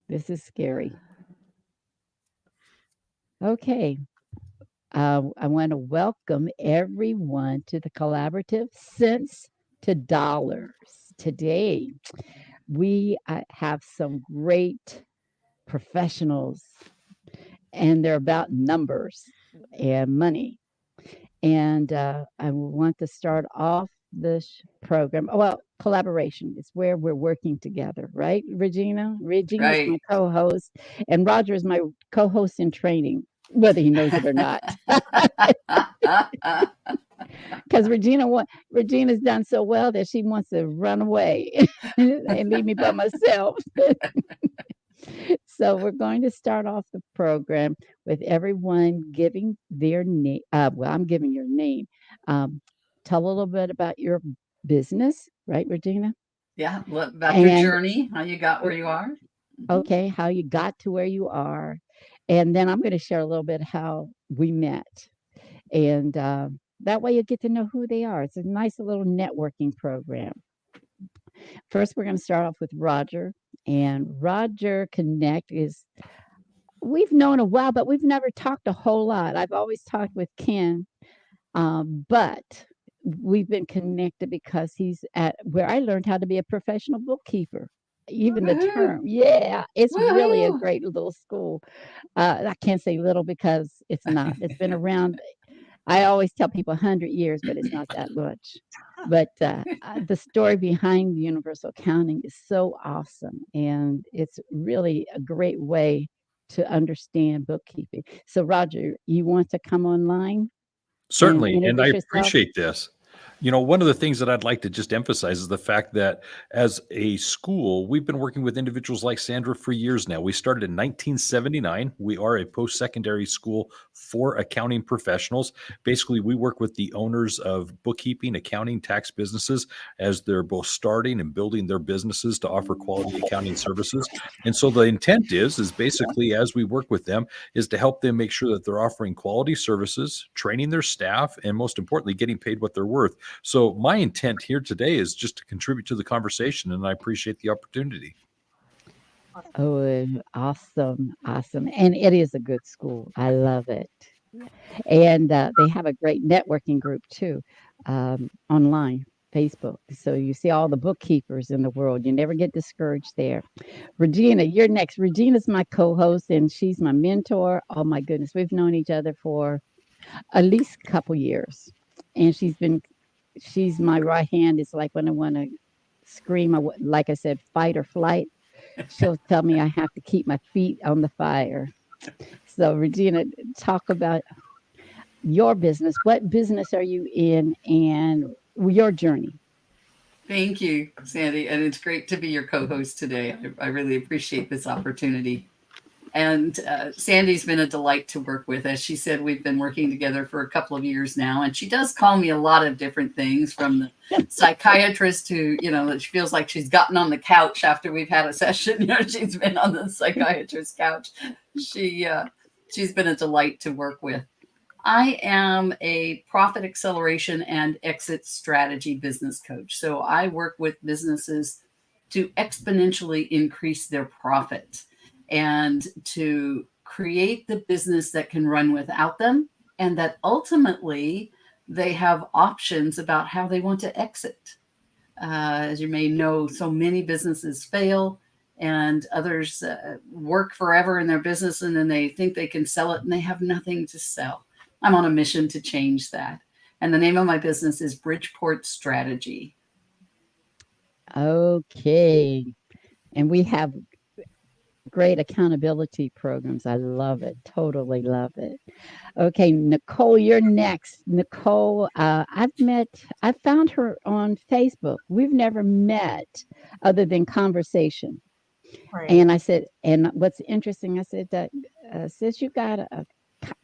This is scary. Okay. I want to welcome everyone to the collaborative Cents to Dollars. Today, we have some great professionals, and they're about numbers and money. And I want to start off this program. Well, collaboration is where we're working together, right, Regina? Regina's my Right. co host, and Roger is my co host in training, whether he knows it or not. Because Regina's done so well that she wants to run away and leave me by myself. So we're going to start off the program with everyone giving their name. Well, I'm giving your name. Um, Tell a little bit about your business, right, Regina? Yeah. What about your And journey? How you got where you are? Mhm. okay, how you got to where you are, and then I'm going to share a little bit how we met, and that way you get to know who they are. It's a nice little networking program. First, we're going to start off with Roger, and Roger Connect is we've known a while, but we've never talked a whole lot. I've always talked with Ken, but we've been connected because he's at where I learned how to be a professional bookkeeper. Even the Woohoo! term, yeah, it's really a Woohoo! great little school. I can't say little because it's not. It's been around. I always tell people 100 years, but it's not that much. But the story behind universal accounting is so awesome, and it's really a great way to understand bookkeeping. So, Roger, you want to come online and Certainly, and I introduce yourself? appreciate this. One of the things that I'd like to just emphasize is the fact that as a school, we've been working with individuals like Sandra for years now. We started in 1979. We are a post secondary school for accounting professionals. Basically, we work with the owners of bookkeeping, accounting, tax businesses as they're both starting and building their businesses to offer quality accounting services. And so the intent is basically as we work with them, is to help them make sure that they're offering quality services, training their staff, and most importantly, getting paid what they're worth. So my intent here today is just to contribute to the conversation, and I appreciate the opportunity. Oh, awesome, awesome. And it is a good school. I love it. And they have a great networking group too, online, Facebook. So you see all the bookkeepers in the world. You never get discouraged there. Regina, you're next. Regina's my co-host and she's my mentor. Oh my goodness, we've known each other for at least a couple years, and she's my right hand. It's like when I want to scream, like I said, fight or flight. She'll tell me I have to keep my feet on the fire. So, Regina, talk about your business. What business are you in and your journey? Thank you, Sandy. And it's great to be your co host today. I really appreciate this opportunity. And Sandy's been a delight to work with. As she said, we've been working together for a couple of years now. And she does call me a lot of different things, from the psychiatrist to, that she feels like she's gotten on the couch after we've had a session. She's been on the psychiatrist's couch. She, uh, she's been a delight to work with. I am a profit acceleration and exit strategy business coach. So I work with businesses to exponentially increase their profit and to create the business that can run without them, and that ultimately they have options about how they want to exit. As you may know, so many businesses fail and others work forever in their business, and then they think they can sell it and they have nothing to sell. I'm on a mission to change that. And the name of my business is Bridgeport Strategy. Okay. And we have great accountability programs. I love it. Totally love it. Okay, Nicole, you're next. Nicole, I found her on Facebook. We've never met other than conversation. Right. And I said, and what's interesting, I said that since you got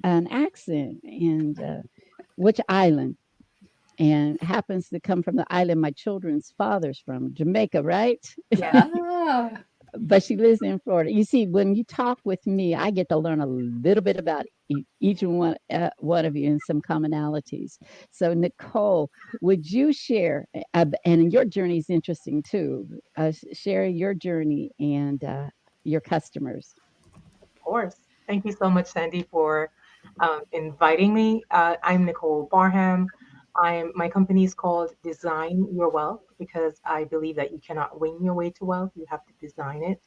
an accent, and which island? And happens to come from the island my children's father's from, Jamaica, right? Yes. Ah, But she lives in Florida. You see, when you talk with me, I get to learn a little bit about each one of you and some commonalities. So, Nicole, would you share? And your journey is interesting too. Share your journey and your customers? Of course. Thank you so much, Sandy, for inviting me. I'm Nicole Barham. My company is called Design Your Wealth because I believe that you cannot wing your way to wealth. You have to design it.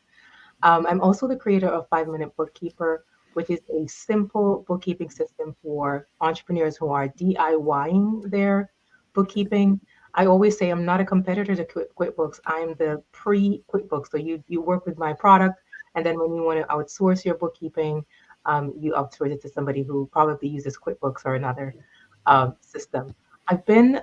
I'm also the creator of 5 Minute Bookkeeper, which is a simple bookkeeping system for entrepreneurs who are DIYing their bookkeeping. I always say I'm not a competitor to QuickBooks. I'm the pre-QuickBooks. So you work with my product, and then when you want to outsource your bookkeeping, you outsource it to somebody who probably uses QuickBooks or another system. I've been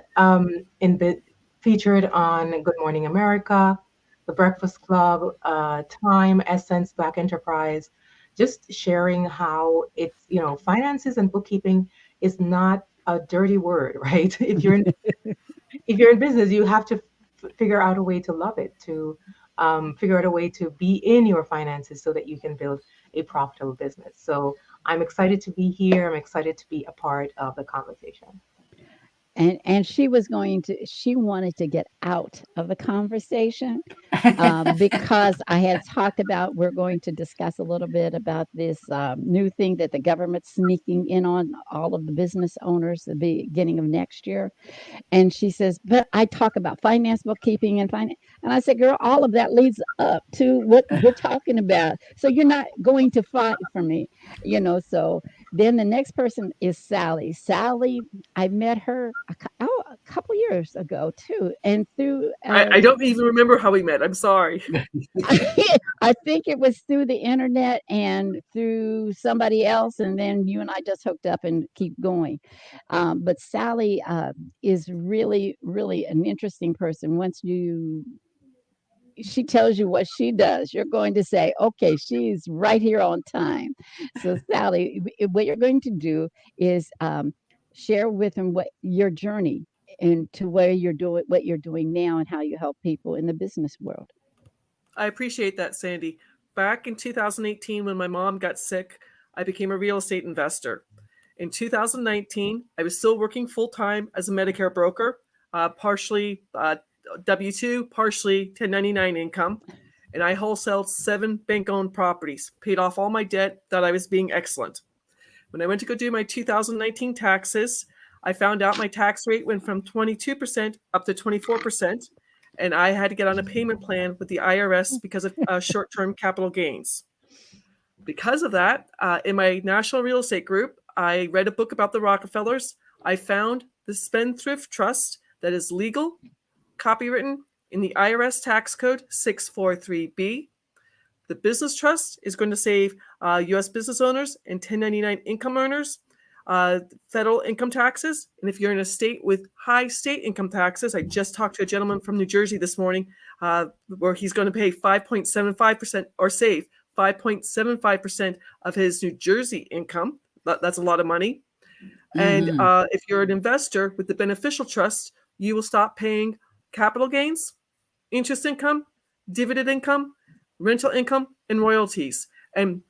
featured on Good Morning America, The Breakfast Club, Time, Essence, Black Enterprise, just sharing how it's, finances and bookkeeping is not a dirty word, right? If you're in business, you have to figure out a way to love it, to figure out a way to be in your finances so that you can build a profitable business. So I'm excited to be here. I'm excited to be a part of the conversation. And she wanted to get out of the conversation because I had talked about, we're going to discuss a little bit about this new thing that the government's sneaking in on all of the business owners at the beginning of next year. And she says, but I talk about finance, bookkeeping, and finance. And I said, girl, all of that leads up to what we're talking about. So you're not going to fight for me, So then the next person is Sally. Sally, I met her a couple years ago too. And through, I don't even remember how we met. I'm sorry. I think it was through the internet and through somebody else. And then you and I just hooked up and keep going. But Sally is really, really an interesting person. She tells you what she does, you're going to say, okay, she's right here on time. So Sally, what you're going to do is share with them what your journey and to where you're doing what you're doing now and how you help people in the business world. I appreciate that, Sandy. Back in 2018, when my mom got sick, I became a real estate investor. In 2019, I was still working full-time as a Medicare broker, partially W-2, partially 1099 income, and I wholesaled 7 bank-owned properties, paid off all my debt, thought I was being excellent. When I went to go do my 2019 taxes, I found out my tax rate went from 22% up to 24%, and I had to get on a payment plan with the IRS because of short-term capital gains. Because of that, in my national real estate group, I read a book about the Rockefellers. I found the Spendthrift Trust that is legal, copywritten in the IRS tax code 643B. The business trust is going to save U.S. business owners and 1099 income earners federal income taxes. And if you're in a state with high state income taxes, I just talked to a gentleman from New Jersey this morning where he's going to pay 5.75% or save 5.75% of his New Jersey income. That's a lot of money. And if you're an investor with the beneficial trust, you will stop paying capital gains, interest income, dividend income, rental income, and royalties. And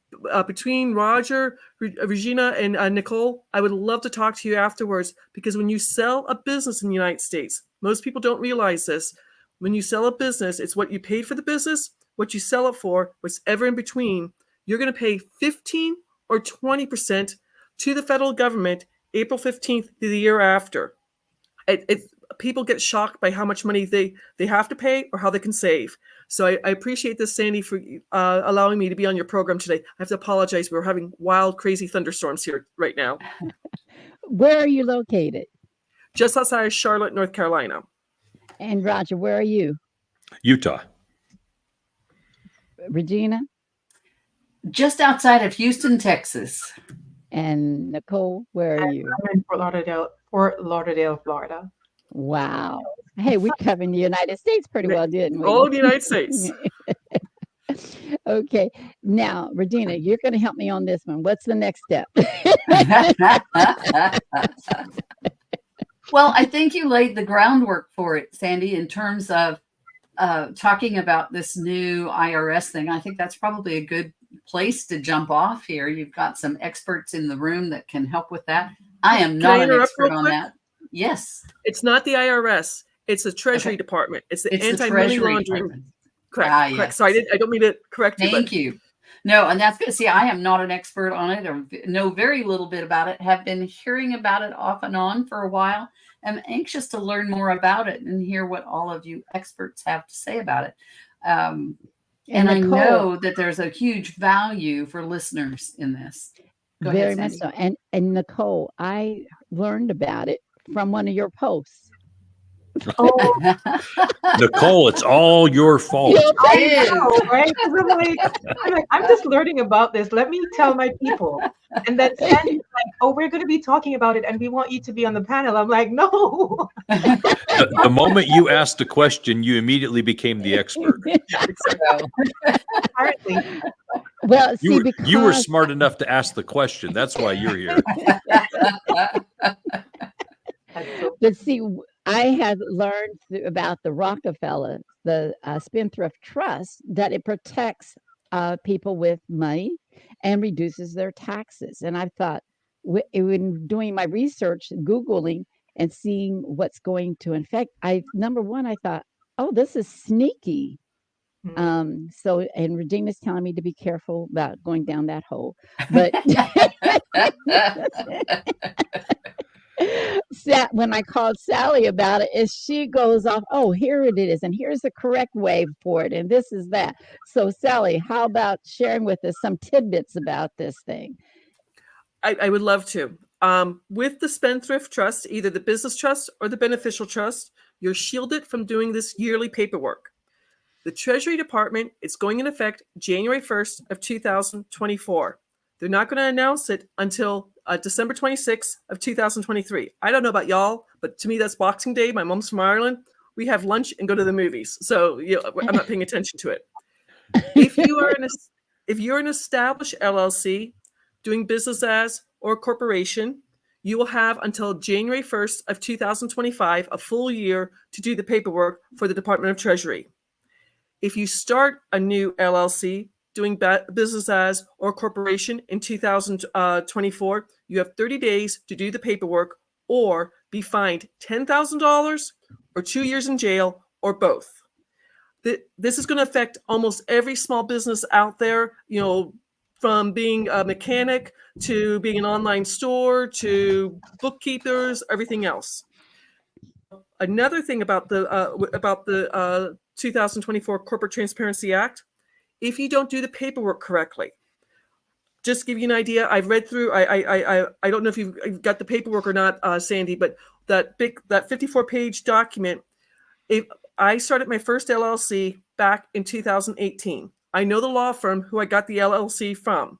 between Roger, Regina, and Nicole, I would love to talk to you afterwards, because when you sell a business in the United States, most people don't realize this. When you sell a business, it's what you paid for the business, what you sell it for, what's ever in between. You're going to pay 15 or 20% to the federal government April 15th to the year after. People get shocked by how much money they have to pay or how they can save. So I appreciate this, Sandy, for allowing me to be on your program today. I have to apologize. We're having wild, crazy thunderstorms here right now. Where are you located? Just outside of Charlotte, North Carolina. And Roger, where are you? Utah. Regina? Just outside of Houston, Texas. And Nicole, where are you? I'm in Fort Lauderdale, Florida. Wow. Hey, we covered the United States pretty well, didn't we? All the United States. Okay. Now, Regina, you're going to help me on this one. What's the next step? Well, I think you laid the groundwork for it, Sandy, in terms of talking about this new IRS thing. I think that's probably a good place to jump off here. You've got some experts in the room that can help with that. I am not an expert on that. Yes. It's not the IRS. It's the Treasury Department. It's the anti-money laundering. Correct. Yes. Sorry, I don't mean to correct you. Thank you. No, and that's good. See, I am not an expert on it or know very little bit about it, have been hearing about it off and on for a while. I'm anxious to learn more about it and hear what all of you experts have to say about it. And I Nicole, know that there's a huge value for listeners in this. Go ahead, very much Sandy. so. And Nicole, I learned about it from one of your posts. Oh, Nicole, it's all your fault. Yes, I It is. know, right? 'Cause I'm just learning about this. Let me tell my people. And then Sandy's like, oh, we're going to be talking about it and we want you to be on the panel. I'm like, no. The moment you asked a question, you immediately became the expert. Apparently. Well, see, You were because smart enough to ask the question. That's why you're here. That's so but see, I had learned about the Rockefeller, the Spendthrift Trust, that it protects people with money and reduces their taxes. And I thought, when doing my research, Googling and seeing what's going to affect, number one, I thought, oh, this is sneaky. So, and Regina's telling me to be careful about going down that hole. But when I called Sally about it, she goes off, oh, here it is, and here's the correct way for it, and this is that. So, Sally, how about sharing with us some tidbits about this thing? I would love to. With the Spendthrift Trust, either the business trust or the beneficial trust, you're shielded from doing this yearly paperwork. The Treasury Department is going in effect January 1st of 2024. They're not going to announce it until December 26th of 2023. I don't know about y'all, but to me, that's Boxing Day. My mom's from Ireland. We have lunch and go to the movies. So I'm not paying attention to it. If you're an established LLC doing business as or corporation, you will have until January 1st of 2025, a full year, to do the paperwork for the Department of Treasury. If you start a new LLC doing business as or corporation in 2024, you have 30 days to do the paperwork or be fined $10,000 or 2 years in jail or both. This is going to affect almost every small business out there, from being a mechanic to being an online store to bookkeepers, everything else. Another thing about the 2024 Corporate Transparency Act, if you don't do the paperwork correctly, just to give you an idea, I've read through. I don't know if you've got the paperwork or not, Sandy, but that 54-page document. If I started my first LLC back in 2018, I know the law firm who I got the LLC from.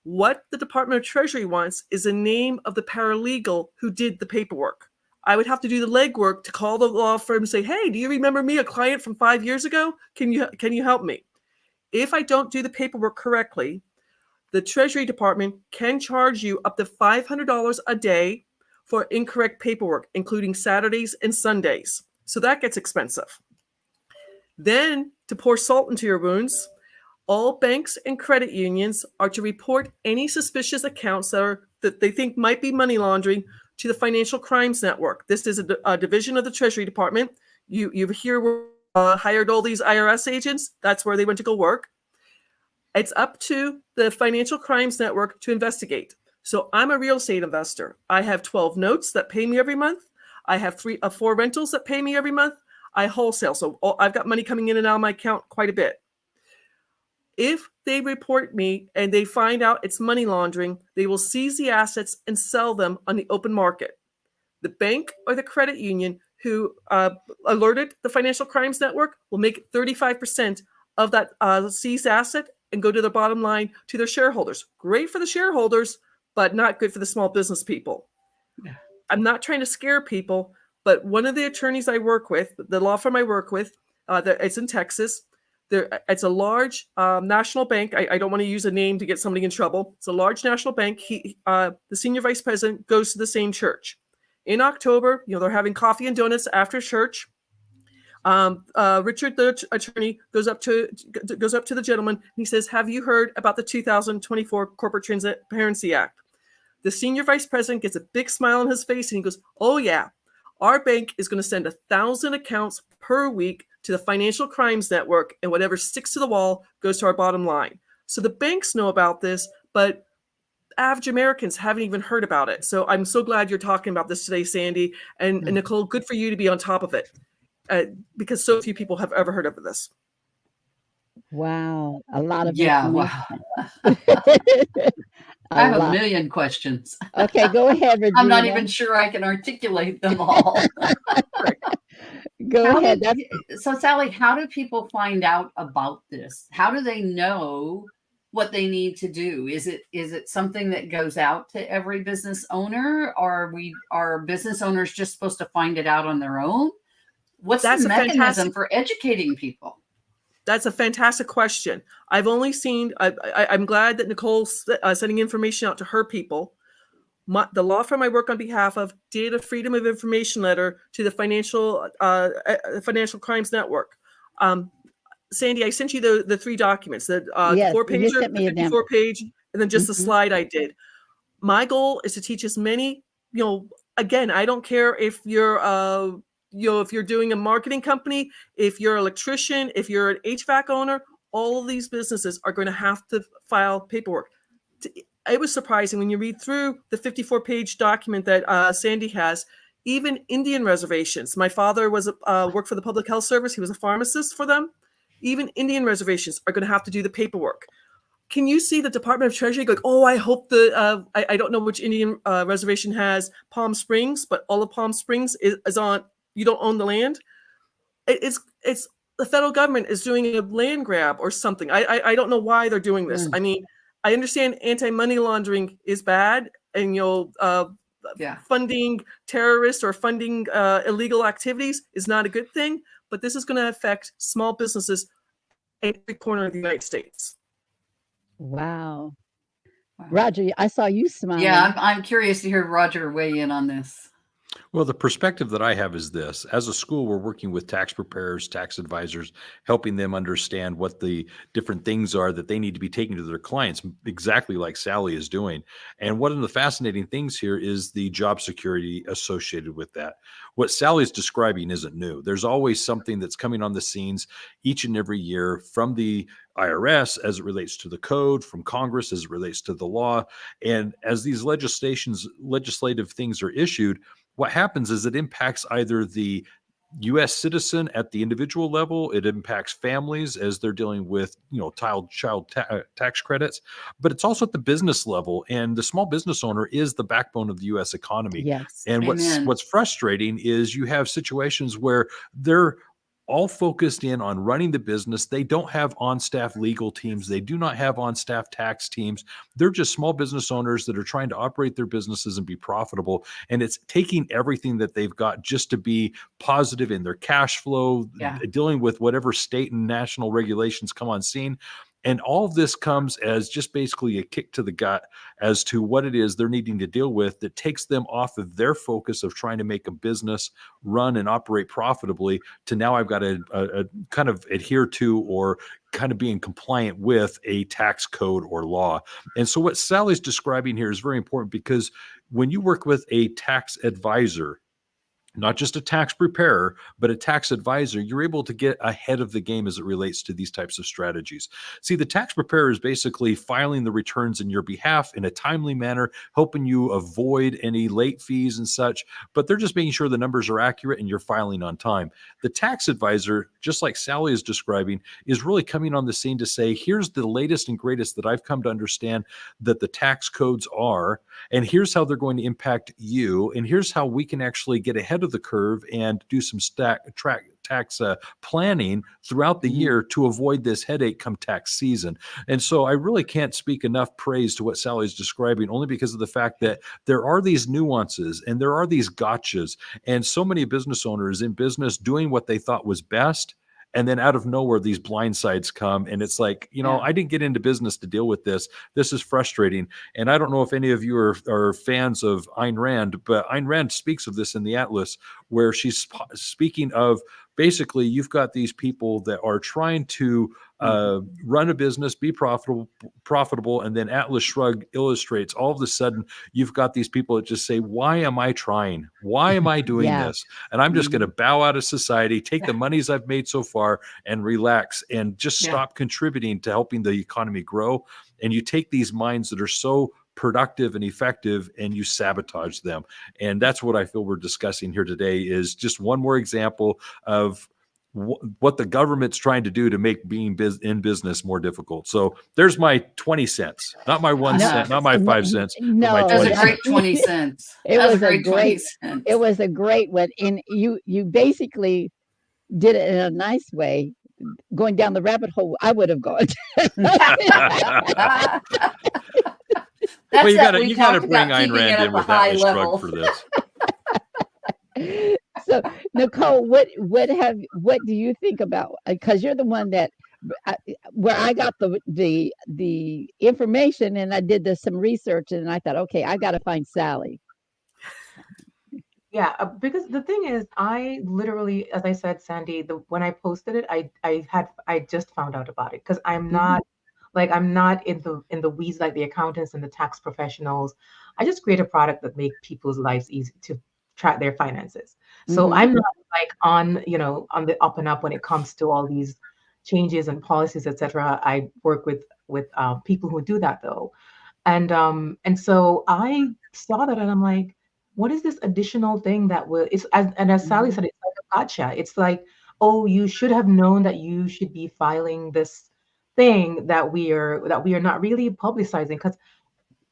What the Department of Treasury wants is the name of the paralegal who did the paperwork. I would have to do the legwork to call the law firm and say, hey, do you remember me, a client from 5 years ago? Can you help me? If I don't do the paperwork correctly, the Treasury Department can charge you up to $500 a day for incorrect paperwork, including Saturdays and Sundays. So that gets expensive. Then, to pour salt into your wounds, all banks and credit unions are to report any suspicious accounts that they think might be money laundering to the Financial Crimes Network. This is a division of the Treasury Department. You hear hired all these IRS agents. That's where they went to go work. It's up to the Financial Crimes Network to investigate. So I'm a real estate investor. I have 12 notes that pay me every month. I have 4 rentals that pay me every month. I wholesale. So I've got money coming in and out of my account quite a bit. If they report me and they find out it's money laundering, they will seize the assets and sell them on the open market. The bank or the credit union who alerted the Financial Crimes Network will make 35% of that seized asset and go to the bottom line to their shareholders. Great for the shareholders, but not good for the small business people. Yeah. I'm not trying to scare people, but one of the attorneys I work with, the law firm I work with, it's in Texas. It's a large national bank. I don't want to use a name to get somebody in trouble. It's a large national bank. The senior vice president goes to the same church. In October, they're having coffee and donuts after church. Richard, the attorney, goes up to the gentleman and he says, "Have you heard about the 2024 Corporate Transparency Act?" The senior vice president gets a big smile on his face and he goes, "Oh yeah, our bank is going to send 1,000 accounts per week to the Financial Crimes Network, and whatever sticks to the wall goes to our bottom line. So the banks know about this, but average Americans haven't even heard about it. So I'm so glad you're talking about this today, Sandy. And Nicole, good for you to be on top of it, because so few people have ever heard of this. Wow, a lot of Yeah, information. wow. A I have a lot. million questions. Okay, go ahead, I'm not Regina. even sure I can articulate them all. Go ahead. So Sally, how do people find out about this? How do they know what they need to do? Is it something that goes out to every business owner? Are business owners just supposed to find it out on their own? What's That's the a mechanism fantastic- for educating people? That's a fantastic question. I've only seen, I'm glad that Nicole's sending information out to her people. The law firm I work on behalf of did a Freedom of Information letter to the Financial Crimes Network. Sandy, I sent you the 3 documents, the Yes, 4-pager, you sent me the a demo. 54-page, and then just the Mhm. slide I did. My goal is to teach as many, again, I don't care if you're if you're doing a marketing company, if you're an electrician, if you're an HVAC owner, all of these businesses are going to have to file paperwork. It was surprising when you read through the 54-page document that Sandy has. Even Indian reservations. My father was worked for the Public Health Service. He was a pharmacist for them. Even Indian reservations are going to have to do the paperwork. Can you see the Department of Treasury going, oh, I hope I don't know which Indian reservation has Palm Springs, but all of Palm Springs is on, you don't own the land? It's the federal government is doing a land grab or something. I don't know why they're doing this. I mean, I understand anti-money laundering is bad, and funding terrorists or funding illegal activities is not a good thing, but this is going to affect small businesses in every corner of the United States. Wow. Roger, I saw you smiling. Yeah, I'm curious to hear Roger weigh in on this. Well, the perspective that I have is this. As a school, we're working with tax preparers, tax advisors, helping them understand what the different things are that they need to be taking to their clients, exactly like Sally is doing. And one of the fascinating things here is the job security associated with that. What Sally's describing isn't new. There's always something that's coming on the scenes each and every year from the IRS as it relates to the code, from Congress as it relates to the law. And as these legislative things are issued, what happens is it impacts either the U.S. citizen at the individual level, it impacts families as they're dealing with, child tax credits, but it's also at the business level. And the small business owner is the backbone of the U.S. economy. Yes. And Amen. what's frustrating is you have situations where they're all focused in on running the business. They don't have on-staff legal teams. They do not have on-staff tax teams. They're just small business owners that are trying to operate their businesses and be profitable. And it's taking everything that they've got just to be positive in their cash flow, dealing with whatever state and national regulations come on scene. And all of this comes as just basically a kick to the gut as to what it is they're needing to deal with that takes them off of their focus of trying to make a business run and operate profitably to now I've got to kind of adhere to or kind of being compliant with a tax code or law. And so what Sally's describing here is very important because when you work with a tax advisor, not just a tax preparer, but a tax advisor, you're able to get ahead of the game as it relates to these types of strategies. See, the tax preparer is basically filing the returns in your behalf in a timely manner, helping you avoid any late fees and such, but they're just making sure the numbers are accurate and you're filing on time. The tax advisor, just like Sally is describing, is really coming on the scene to say, here's the latest and greatest that I've come to understand that the tax codes are, and here's how they're going to impact you, and here's how we can actually get ahead of the curve and do some tax planning throughout the year to avoid this headache come tax season. And so I really can't speak enough praise to what Sally's describing, only because of the fact that there are these nuances and there are these gotchas, and so many business owners in business doing what they thought was best. And then out of nowhere, these blindsides come. And it's like, I didn't get into business to deal with this. This is frustrating. And I don't know if any of you are fans of Ayn Rand, but Ayn Rand speaks of this in the Atlas, where she's speaking of basically you've got these people that are trying to run a business, be profitable, and then Atlas Shrugged illustrates all of a sudden you've got these people that just say, why am I trying? Why am I doing Yeah. this? And I'm just going to bow out of society, take the monies I've made so far and relax and just stop contributing to helping the economy grow. And you take these minds that are so productive and effective and you sabotage them. And that's what I feel we're discussing here today, is just one more example of what the government's trying to do to make being in business more difficult. So there's my 20 cents, not my 1 cent, not my 5 cents, but my No, That was 20 a great cents. 20 cents. it That was was a a great 20 great, cents. it was a great one. And you basically did it in a nice way. Going down the rabbit hole, I would have gone. Well, you We gotta talked bring about Ayn keeping Rand it in at a with high Atlas level. Shrugged for this. So, Nicole, what do you think about? Because you're the one that where I got the information, and I did some research, and I thought, okay, I got to find Sally. Yeah, because the thing is, I literally, as I said, Sandy, when I posted it, I just found out about it because I'm not I'm not in the weeds like the accountants and the tax professionals. I just create a product that make people's lives easy to track their finances. So I'm not like on, on the up and up when it comes to all these changes and policies, etc. I work with people who do that though. And so I saw that and I'm like, what is this additional thing that will it's as Sally said, it's like a gotcha. It's like, oh, you should have known that you should be filing this thing that we are not really publicizing because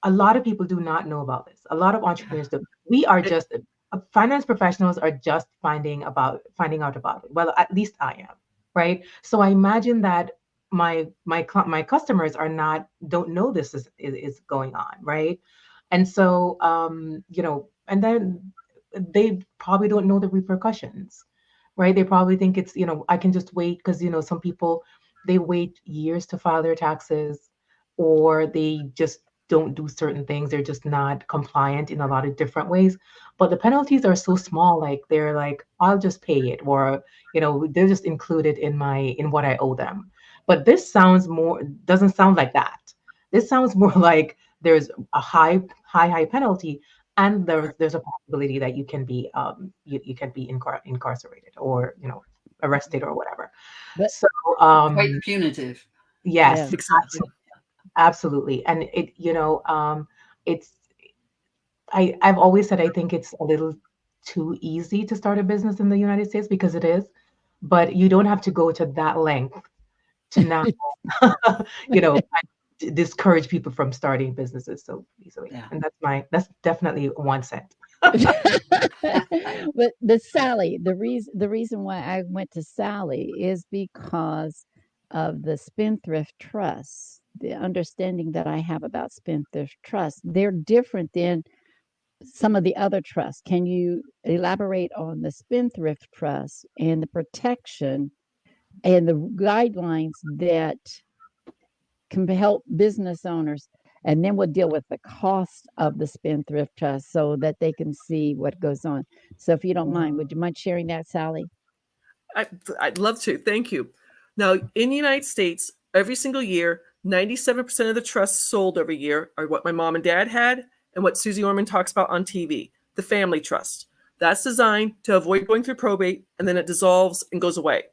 a lot of people do not know about this. A lot of entrepreneurs do. We are just finance professionals are just finding out about it. Well, at least I am, right? So I imagine that my customers don't know this is going on, right? And so and then they probably don't know the repercussions, right? They probably think it's, I can just wait because, some people they wait years to file their taxes or they just don't do certain things. They're just not compliant in a lot of different ways. But the penalties are so small, like they're like, I'll just pay it, or they're just included in what I owe them. But this doesn't sound like that. This sounds more like there's a high penalty, and there's a possibility that you can be incarcerated or arrested or whatever. But So Quite punitive. yes, Exactly. absolutely. And it's I've always said I think it's a little too easy to start a business in the United States because it is, but you don't have to go to that length to now you know discourage people from starting businesses so easily. Yeah. And that's definitely 1 cent. but Sally, the reason why I went to Sally is because of the spendthrift trust. The understanding that I have about spendthrift trust, they're different than some of the other trusts. Can you elaborate on the spendthrift trust and the protection and the guidelines that can help business owners? And then we'll deal with the cost of the spendthrift trust so that they can see what goes on. So if you don't mind, would you mind sharing that, Sally? I'd love to. Thank you. Now, in the United States, every single year, 97% of the trusts sold every year are what my mom and dad had and what Susie Orman talks about on TV, the family trust. That's designed to avoid going through probate, and then it dissolves and goes away.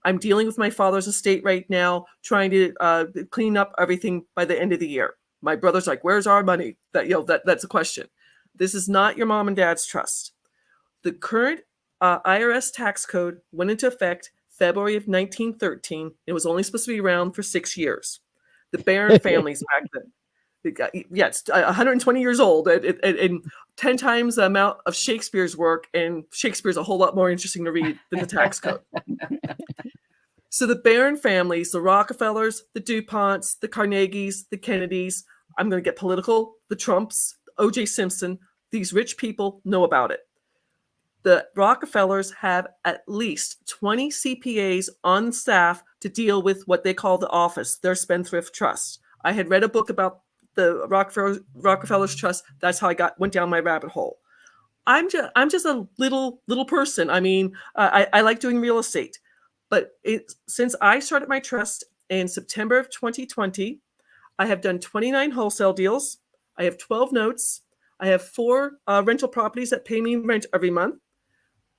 I'm dealing with my father's estate right now, trying to clean up everything by the end of the year. My brother's like, "Where's our money?" That's a question. This is not your mom and dad's trust. The current IRS tax code went into effect February of 1913. It was only supposed to be around for 6 years. The Barron families back then. It's 120 years old and 10 times the amount of Shakespeare's work, and Shakespeare's a whole lot more interesting to read than the tax code. So the Barron families, the Rockefellers, the DuPonts, the Carnegies, the Kennedys, I'm going to get political, the Trumps, O.J. Simpson, these rich people know about it. The Rockefellers have at least 20 CPAs on staff to deal with what they call the office, their spendthrift trust. I had read a book about the Rockefellers trust. That's how I went down my rabbit hole. I'm just a little person. I mean, I like doing real estate, but since I started my trust In September of 2020, I have done 29 wholesale deals. I have 12 notes. I have 4 rental properties that pay me rent every month.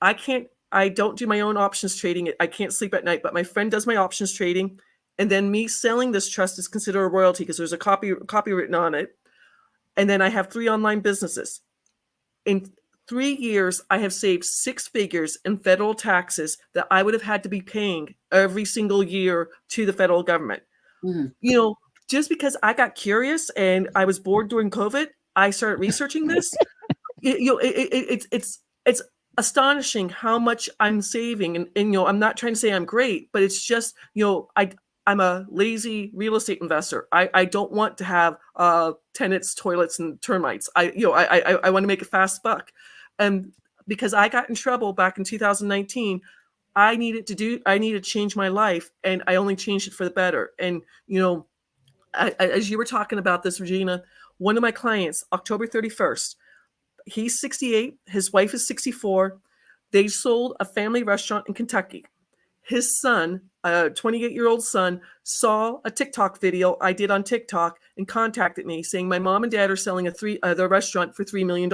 I don't do my own options trading. I can't sleep at night, but my friend does my options trading. And then me selling this trust is considered a royalty because there's a copy written on it. And then I have 3 online businesses. In 3 years, I have saved 6 figures in federal taxes that I would have had to be paying every single year to the federal government. Just because I got curious and I was bored during COVID, I started researching this. It's astonishing how much I'm saving, and I'm not trying to say I'm great, but it's just I'm a lazy real estate investor. I don't want to have tenants, toilets, and termites. I want to make a fast buck, and because I got in trouble back in 2019. I needed to change my life, and I only changed it for the better. And as you were talking about this, Regina, one of my clients, October 31st, he's 68, his wife is 64. They sold a family restaurant in Kentucky. His son, a 28-year-old son, saw a TikTok video I did on TikTok and contacted me saying my mom and dad are selling their restaurant for $3 million.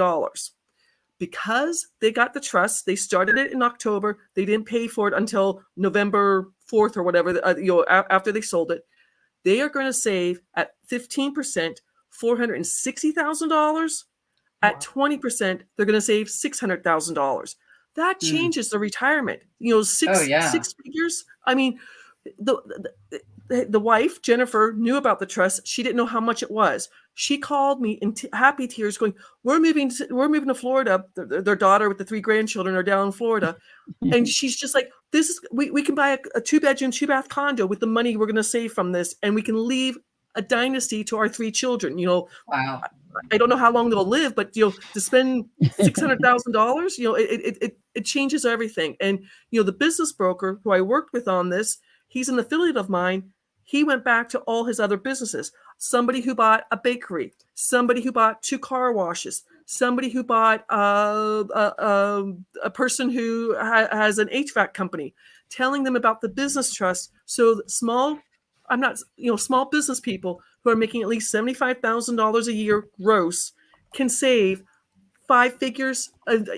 Because they got the trust, they started it in October. They didn't pay for it until November 4th or whatever, after they sold it. They are going to save at 15%, $460,000. At 20%, they're going to save $600,000. That changes the retirement. Six figures. I mean, the wife, Jennifer, knew about the trust. She didn't know how much it was. She called me in happy tears going, we're moving to Florida. Their daughter with the 3 grandchildren are down in Florida. And she's just like, we can buy a 2-bedroom, 2-bath condo with the money we're going to save from this. And we can leave a dynasty to our 3 children. Wow. I don't know how long they'll live, but to spend $600,000, it changes everything. And the business broker who I worked with on this, he's an affiliate of mine. He went back to all his other businesses. Somebody who bought a bakery, somebody who bought 2 car washes, somebody who bought a person who has an HVAC company, telling them about the business trust. So small business people who are making at least $75,000 a year gross can save 5 figures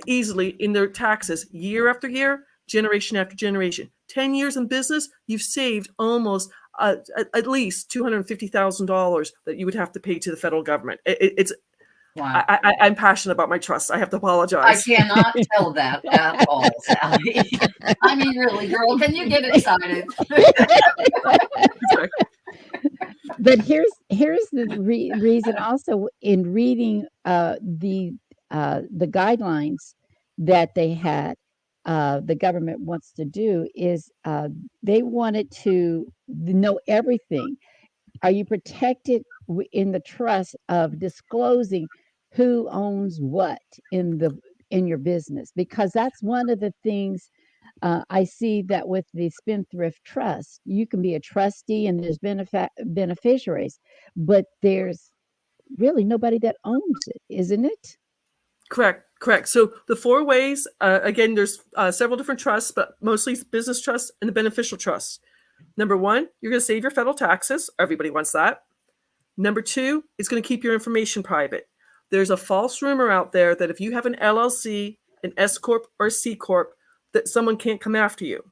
easily in their taxes year after year, generation after generation. 10 years in business, you've saved almost at least $250,000 that you would have to pay to the federal government. It's Wow. I'm passionate about my trust. I have to I apologize. cannot tell that at all, Sally. I mean, really, girl, can you get excited? But here's the reason also in reading the guidelines that they had, the government wants to do is they wanted to know everything. Are you protected in the trust of disclosing who owns what in your business? Because that's one of the things I see that with the Spendthrift Trust, you can be a trustee and there's beneficiaries, but there's really nobody that owns it, isn't it? Correct. So the 4 ways, again, there's several different trusts, but mostly business trusts and the beneficial trusts. Number 1, you're going to save your federal taxes. Everybody wants that. Number 2, it's going to keep your information private. There's a false rumor out there that if you have an LLC, an S Corp, or a C Corp, that someone can't come after you.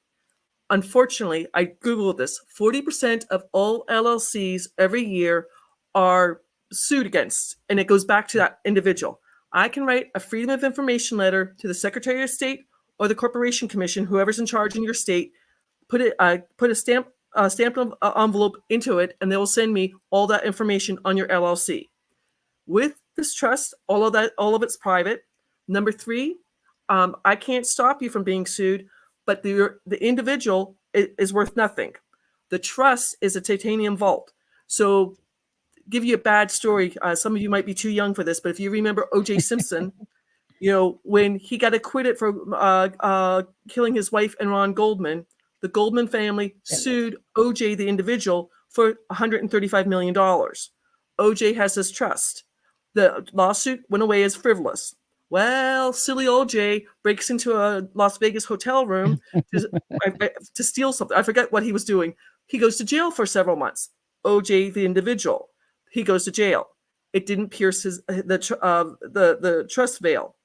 Unfortunately, I Googled this. 40% of all LLCs every year are sued against, and it goes back to that individual. I can write a Freedom of Information letter to the Secretary of State or the Corporation Commission, whoever's in charge in your state, put a stamped envelope into it, and they will send me all that information on your LLC. With this trust, all of it's private. Number 3, I can't stop you from being sued, but the individual is worth nothing. The trust is a titanium vault. So, give you a bad story. Some of you might be too young for this, but if you remember O.J. Simpson, when he got acquitted for killing his wife and Ron Goldman, the Goldman family sued O.J. the individual for $135 million. O.J. has this trust. The lawsuit went away as frivolous. Well, silly O.J. breaks into a Las Vegas hotel room to steal something. I forget what he was doing. He goes to jail for several months. OJ, the individual, he goes to jail. It didn't pierce the trust veil.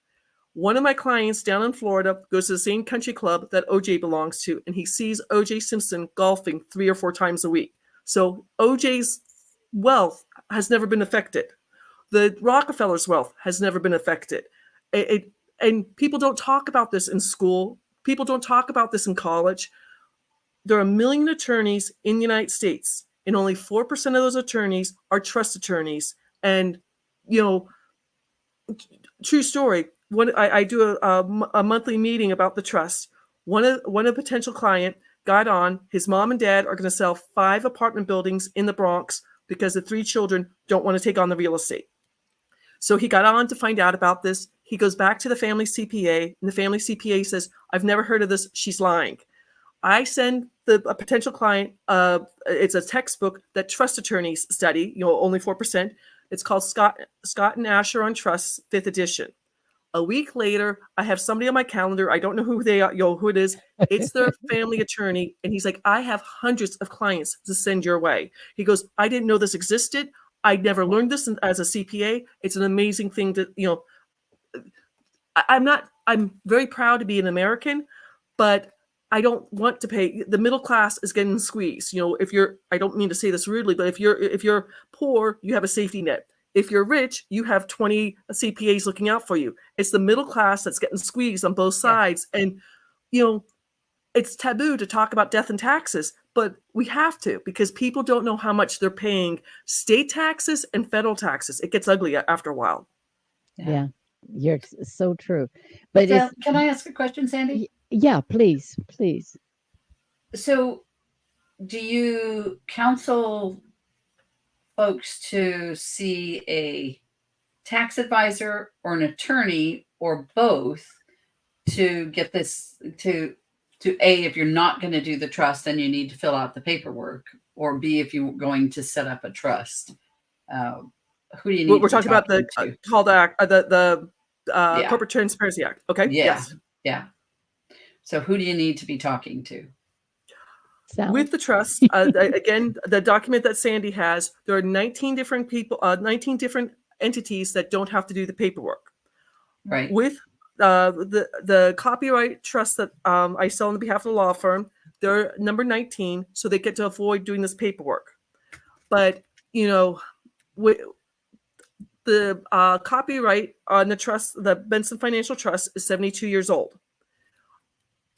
One of my clients down in Florida goes to the same country club that OJ belongs to, and he sees OJ Simpson golfing 3 or 4 times a week. So OJ's wealth has never been affected. The Rockefeller's wealth has never been affected. And people don't talk about this in school. People don't talk about this in college. There are 1 million attorneys in the United States, and only 4% of those attorneys are trust attorneys. And, true story, when I do a monthly meeting about the trust, one a potential client got on, his mom and dad are going to sell 5 apartment buildings in the Bronx because the 3 children don't want to take on the real estate. So he got on to find out about this. He goes back to the family CPA, and the family CPA says, I've never heard of this. She's lying. I send a potential client, it's a textbook that trust attorneys study, only 4%. It's called Scott and Asher on Trust, 5th edition. A week later, I have somebody on my calendar. I don't know who they are, who it is. It's their family attorney. And he's like, I have hundreds of clients to send your way. He goes, I didn't know this existed. I never learned this as a CPA. It's an amazing thing to, I'm very proud to be an American, but I don't want to pay. The middle class is getting squeezed. I don't mean to say this rudely, but if you're poor, you have a safety net. If you're rich, you have 20 CPAs looking out for you. It's the middle class that's getting squeezed on both sides. Yeah. And, it's taboo to talk about death and taxes, but we have to, because people don't know how much they're paying state taxes and federal taxes. It gets ugly after a while. Yeah, you're so true. But can I ask a question, Sandy? Yeah, please. So do you counsel folks to see a tax advisor or an attorney or both to get this to A, if you're not going to do the trust, then you need to fill out the paperwork, or B, if you're going to set up a trust? Who do you need? We're talking about the call to act, the Corporate Transparency Act. Okay. Yeah. Yes. Yeah. So who do you need to be talking to? With the trust, again, the document that Sandy has, there are 19 different people, 19 different entities that don't have to do the paperwork. Right. With the copyright trust that I sell on behalf of the law firm, they're number 19, so they get to avoid doing this paperwork. But with the copyright on the trust, the Benson Financial Trust, is 72 years old.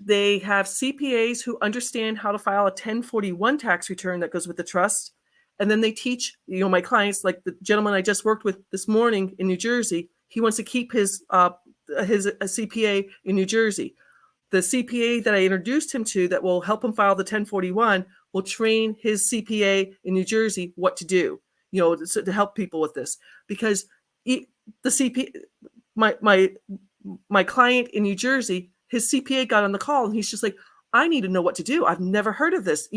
They have CPAs who understand how to file a 1041 tax return that goes with the trust. And then they teach, my clients, like the gentleman I just worked with this morning in New Jersey, he wants to keep his CPA in New Jersey. The CPA that I introduced him to that will help him file the 1041 will train his CPA in New Jersey what to do, to help people with this. Because the CPA, my client in New Jersey, his CPA got on the call and he's just like, I need to know what to do. I've never heard of this.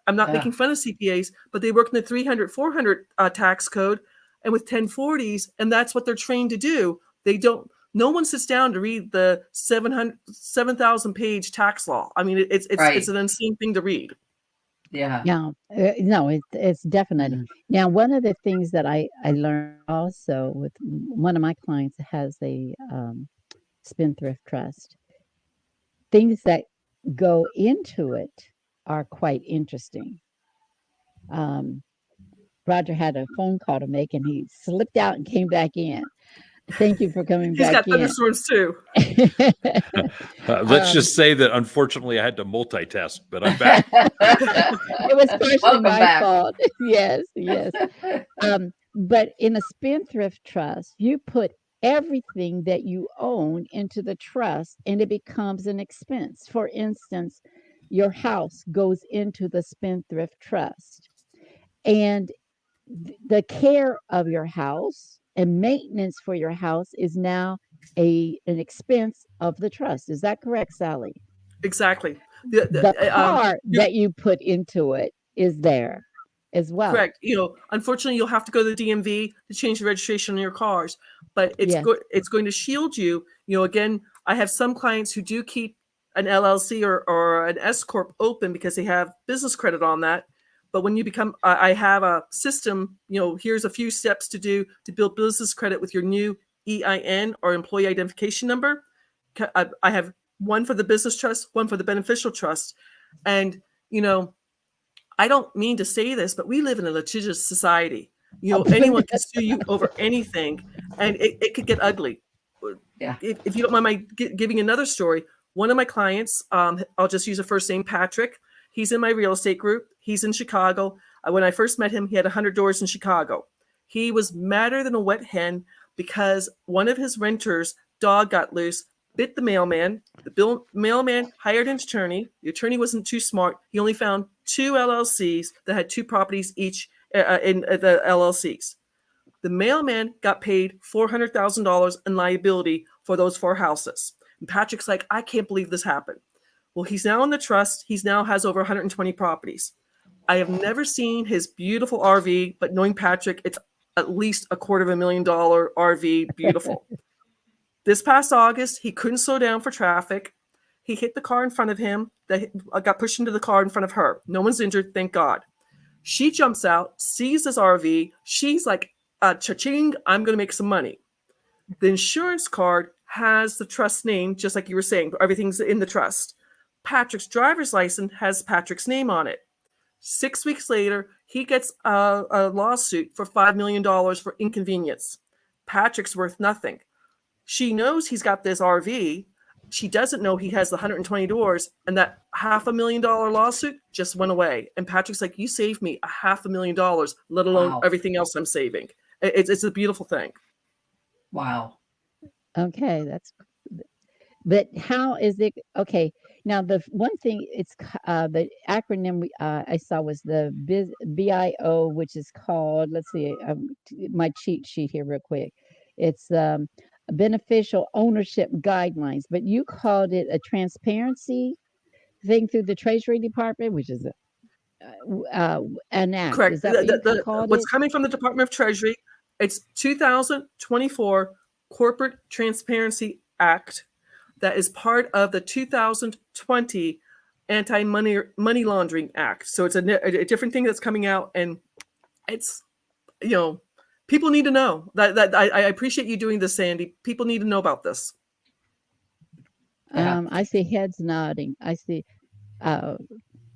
I'm not making fun of CPAs, but they work in the 300, 400 tax code and with 1040s, and that's what they're trained to do. No one sits down to read the 7,000 page tax law. I mean, it's an insane thing to read. Yeah. No, it's definitely. Now, one of the things that I learned also with one of my clients has a spendthrift trust. Things that go into it are quite interesting. Roger had a phone call to make and he slipped out and came back in. Thank you for coming back in. He's got thunderstorms too. Let's just say that unfortunately I had to multitask, but I'm back. It was partially my fault. Yes. But in a spendthrift trust, you put everything that you own into the trust and it becomes an expense. For instance, your house goes into the spendthrift trust, and the care of your house and maintenance for your house is now an expense of the trust. Is that correct, Sally? Exactly. The car that you put into it is there as well. Correct. Unfortunately, you'll have to go to the DMV to change the registration on your cars, but it's going to shield you. Again, I have some clients who do keep an LLC or an S corp open because they have business credit on that. But when you become, I have a system. Here's a few steps to do to build business credit with your new EIN or employee identification number. I have one for the business trust, one for the beneficial trust, and I don't mean to say this, but we live in a litigious society. Anyone can sue you over anything, and it could get ugly. Yeah. If you don't mind my giving another story, one of my clients, I'll just use a first name, Patrick. He's in my real estate group. He's in Chicago. When I first met him, he had 100 doors in Chicago. He was madder than a wet hen because one of his renters' dog got loose, bit the mailman. The mailman hired an attorney. The attorney wasn't too smart. He only found 2 LLCs that had 2 properties each in the LLCs. The mailman got paid $400,000 in liability for those 4 houses. And Patrick's like, I can't believe this happened. Well, he's now in the trust. He now has over 120 properties. I have never seen his beautiful RV, but knowing Patrick, it's at least $250,000 RV. Beautiful. This past August, he couldn't slow down for traffic. He hit the car in front of him. That got pushed into the car in front of her. No one's injured, thank God. She jumps out, sees this RV. She's like, cha-ching, I'm going to make some money. The insurance card has the trust name, just like you were saying. Everything's in the trust. Patrick's driver's license has Patrick's name on it. 6 weeks later, he gets a lawsuit for $5 million for inconvenience. Patrick's worth nothing. She knows he's got this RV. She doesn't know he has the 120 doors, and that $500,000 lawsuit just went away. And Patrick's like, you saved me $500,000, let alone everything else I'm saving. It's a beautiful thing. Wow. Okay, but how is it? Okay, now the one thing it's the acronym I saw was the BIO, which is called. Let's see, my cheat sheet here real quick. It's beneficial ownership guidelines, but you called it a transparency thing through the Treasury Department, which is an act. Correct. Is that what you called what's it? coming from the Department of Treasury? It's 2024 Corporate Transparency Act that is part of the 2020 Anti-Money Laundering Act. So it's a different thing that's coming out, and it's people need to know that I appreciate you doing this, Sandy. People need to know about this. I see heads nodding. I see.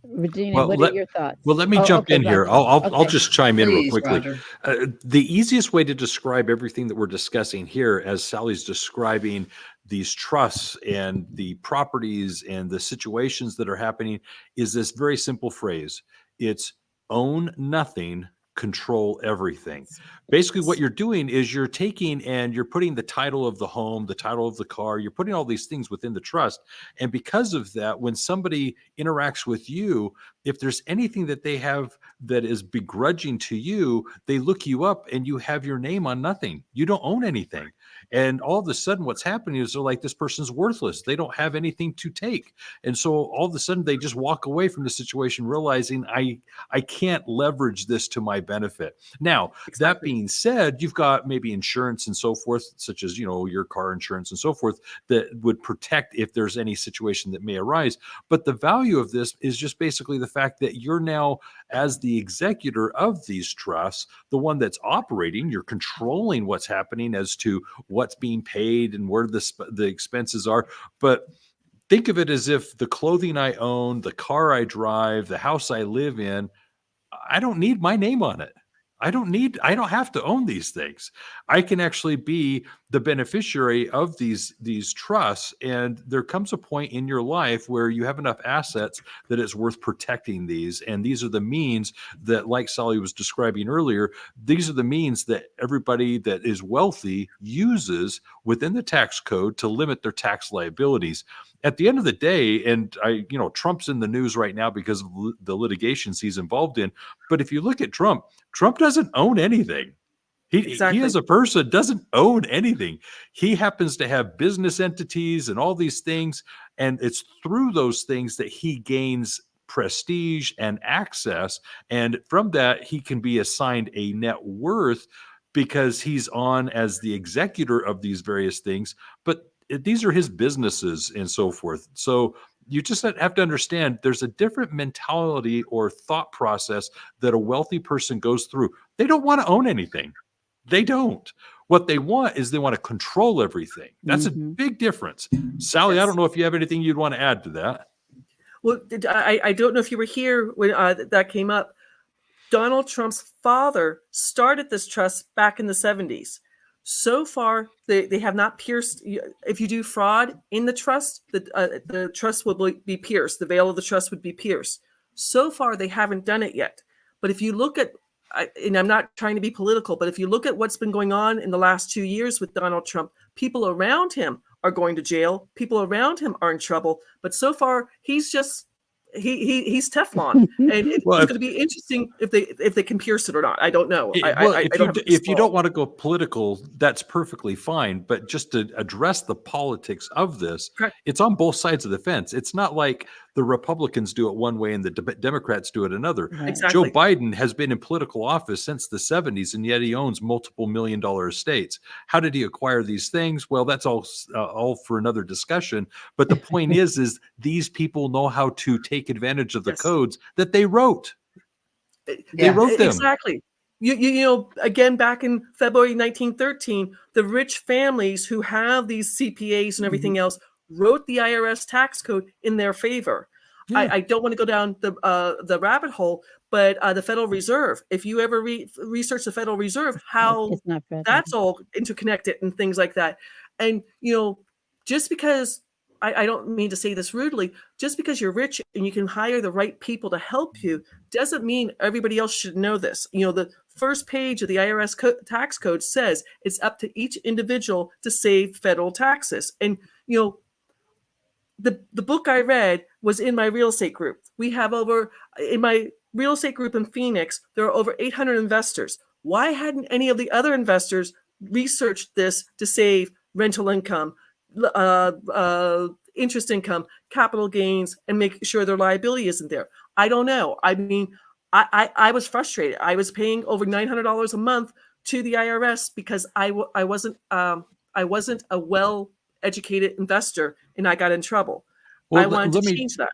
Regina, Well, what are your thoughts? Well, let me jump in here. Roger. I'll just chime in real Please, quickly. Roger. The easiest way to describe everything that we're discussing here, as Sally's describing these trusts and the properties and the situations that are happening, is this very simple phrase. It's own nothing, control everything. Basically, what you're doing is you're taking and you're putting the title of the home, the title of the car, you're putting all these things within the trust. And because of that, when somebody interacts with you, if there's anything that they have that is begrudging to you, they look you up and you have your name on nothing. You don't own anything. And all of a sudden what's happening is they're like, this person's worthless. They don't have anything to take. And so all of a sudden they just walk away from the situation realizing I can't leverage this to my benefit. Now, that being said, you've got maybe insurance and so forth, such as, your car insurance and so forth, that would protect if there's any situation that may arise. But the value of this is just basically the fact that you're now, as the executor of these trusts, the one that's operating, you're controlling what's happening as to what's being paid and where the expenses are. But think of it as if the clothing I own, the car I drive, the house I live in, I don't need my name on it. I don't have to own these things. I can actually be the beneficiary of these trusts. And there comes a point in your life where you have enough assets that it's worth protecting these. And these are the means that, like Sally was describing earlier, these are the means that everybody that is wealthy uses within the tax code to limit their tax liabilities. At the end of the day, and Trump's in the news right now because of the litigations he's involved in. But if you look at Trump doesn't own anything. He as a person doesn't own anything. He happens to have business entities and all these things. And it's through those things that he gains prestige and access. And from that, he can be assigned a net worth because he's on as the executor of these various things. But these are his businesses and so forth. So you just have to understand there's a different mentality or thought process that a wealthy person goes through. They don't want to own anything. They don't. What they want is they want to control everything. That's a big difference. Sally, I don't know if you have anything you'd want to add to that. Well, I don't know if you were here when that came up. Donald Trump's father started this trust back in the 70s. So far, they have not pierced. If you do fraud in the trust, the trust will be pierced. The veil of the trust would be pierced. So far, they haven't done it yet. But if you look at, and I'm not trying to be political, but if you look at what's been going on in the last 2 years with Donald Trump, people around him are going to jail. People around him are in trouble. But so far, he's just he's Teflon, and it's going to be interesting if they can pierce it or not. I don't know. If you don't want to go political, that's perfectly fine. But just to address the politics of this, it's on both sides of the fence. It's not like the Republicans do it one way and the Democrats do it another. Right. Exactly. Joe Biden has been in political office since the 70s, and yet he owns multiple $million-dollar estates. How did he acquire these things? Well, that's all for another discussion. But the point is these people know how to take advantage of the codes that they wrote. They wrote them. Exactly. You know, again, back in February 1913, the rich families who have these CPAs and everything else wrote the IRS tax code in their favor. Yeah. I don't want to go down the rabbit hole, but the Federal Reserve, if you ever research the Federal Reserve, how that's all interconnected and things like that. And, you know, just because, I don't mean to say this rudely, just because you're rich and you can hire the right people to help you doesn't mean everybody else should know this. You know, the first page of the IRS tax code says it's up to each individual to save federal taxes. And, you know, the book I read was in my real estate group. We have in my real estate group in Phoenix, there are over 800 investors. Why hadn't any of the other investors researched this to save rental income, interest income, capital gains, and make sure their liability isn't there? I don't know. I mean, I was frustrated. I was paying over $900 a month to the IRS because I wasn't a well-educated investor, and I got in trouble. Well, I wanted to change that.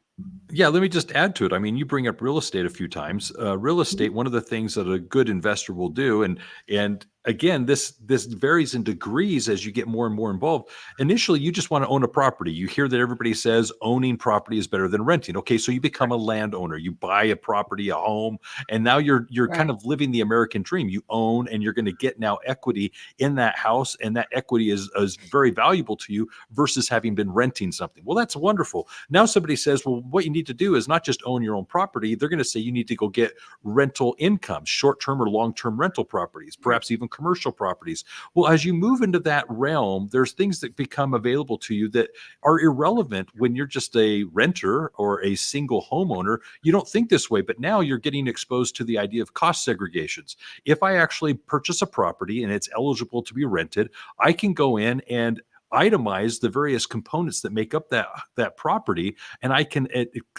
Yeah, let me just add to it. I mean, you bring up real estate a few times. Real estate, one of the things that a good investor will do, and again, this varies in degrees as you get more and more involved. Initially, you just want to own a property. You hear that everybody says owning property is better than renting. Okay, so you become a landowner. You buy a property, a home, and now you're kind of living the American dream. You own, and you're going to get now equity in that house, and that equity is very valuable to you versus having been renting something. Well, that's wonderful. Now somebody says, well, what you need to do is not just own your own property. They're going to say you need to go get rental income, short-term or long-term rental properties, perhaps even commercial properties. Well, as you move into that realm, there's things that become available to you that are irrelevant when you're just a renter or a single homeowner. You don't think this way, but now you're getting exposed to the idea of cost segregations. If I actually purchase a property and it's eligible to be rented, I can go in and itemize the various components that make up that property, and I can